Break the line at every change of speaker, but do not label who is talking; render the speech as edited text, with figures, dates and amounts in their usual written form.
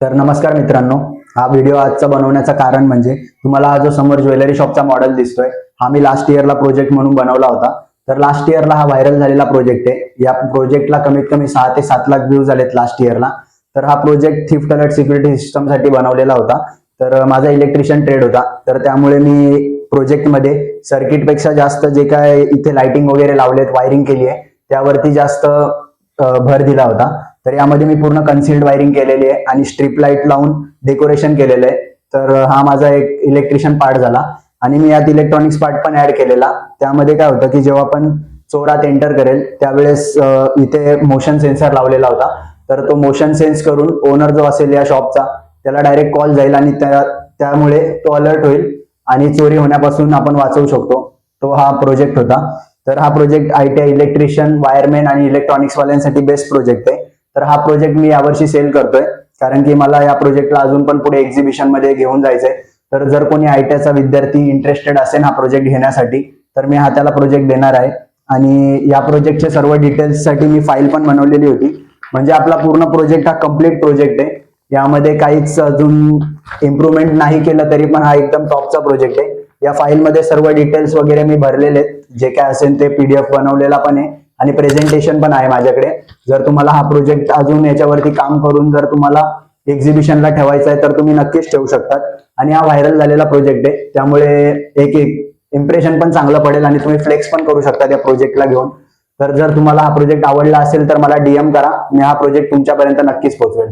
तर नमस्कार मित्रांनो, हा व्हिडिओ आजचा बनवण्याचं कारण म्हणजे तुम्हाला हा जो समोर ज्वेलरी शॉपचा मॉडेल दिसतोय हा मी लास्ट इयरला प्रोजेक्ट म्हणून बनवला होता. तर लास्ट इयरला हा व्हायरल झालेला प्रोजेक्ट आहे. या प्रोजेक्टला कमीत कमी 6 ते 7 लाख व्ह्यूज आलेत लास्ट इयरला. तर हा project theft alert security system साठी बनवलेला होता. तर माझा इलेक्ट्रिशियन ट्रेड होता, तर त्यामुळे मी प्रोजेक्टमध्ये सर्किट पेक्षा जास्त जे काय इथे लाइटिंग वगैरे लावलेत, वायरिंग केली आहे त्यावरती जास्त भर दिला होता. तर यामध्ये मी पूर्ण कन्सिल्ड वायरिंग केलेली आहे आणि स्ट्रीप लाईट लावून डेकोरेशन केलेलं आहे. तर हा माझा एक इलेक्ट्रिशियन पार्ट झाला आणि मी यात इलेक्ट्रॉनिक्स पार्ट पण ऍड केलेला. त्यामध्ये काय होतं की जेव्हा पण चोर आत एंटर करेल त्यावेळेस इथे मोशन सेन्सर लावलेला होता. तर तो मोशन सेन्स करून ओनर जो असेल या शॉपचा त्याला डायरेक्ट कॉल जाईल आणि त्यामुळे तो अलर्ट होईल आणि चोरी होण्यापासून आपण वाचवू शकतो. तो हा प्रोजेक्ट होता. तर हा प्रोजेक्ट ITI इलेक्ट्रिशियन, वायरमॅन आणि इलेक्ट्रॉनिक्स वाल्यांसाठी बेस्ट प्रोजेक्ट आहे. तर हा प्रोजेक्ट मी यावर्षी सेल करतोय कारण की मला या प्रोजेक्टला अजून पण पुढे एक्झिबिशन मध्ये घेऊन जायचंय. तर जर कोणी ITIचा विद्यार्थी इंटरेस्टेड असेल हा प्रोजेक्ट घेण्यासाठी तर मी हा त्याला प्रोजेक्ट देणार आहे. आणि या प्रोजेक्टचे सर्व डिटेल्स साठी मी फाईल पण बनवलेली होती. म्हणजे आपला पूर्ण प्रोजेक्ट हा कम्प्लीट प्रोजेक्ट आहे. यामध्ये काहीच अजून इम्प्रूव्हमेंट नाही केलं तरी पण हा एकदम टॉपचा प्रोजेक्ट आहे. या फाईल मध्ये सर्व डिटेल्स वगैरे मी भरलेले आहेत. जे काय असेल ते PDF बनवलेला पण आहे आणि प्रेझेंटेशन पण आहे माझ्याकडे. जर तुम्हाला हा प्रोजेक्ट अजून याच्यावरती काम करून जर तुम्हाला एक्झिबिशनला ठेवायचा आहे तर तुम्ही नक्कीच ठेवू शकतात. आणि हा व्हायरल झालेला प्रोजेक्ट आहे त्यामुळे एक इम्प्रेशन पण चांगलं पडेल आणि तुम्ही फ्लेक्स पण करू शकता त्या प्रोजेक्टला घेऊन. तर जर तुम्हाला हा प्रोजेक्ट आवडला असेल तर मला DM करा, मी हा प्रोजेक्ट तुमच्यापर्यंत नक्कीच पोहोचवेल.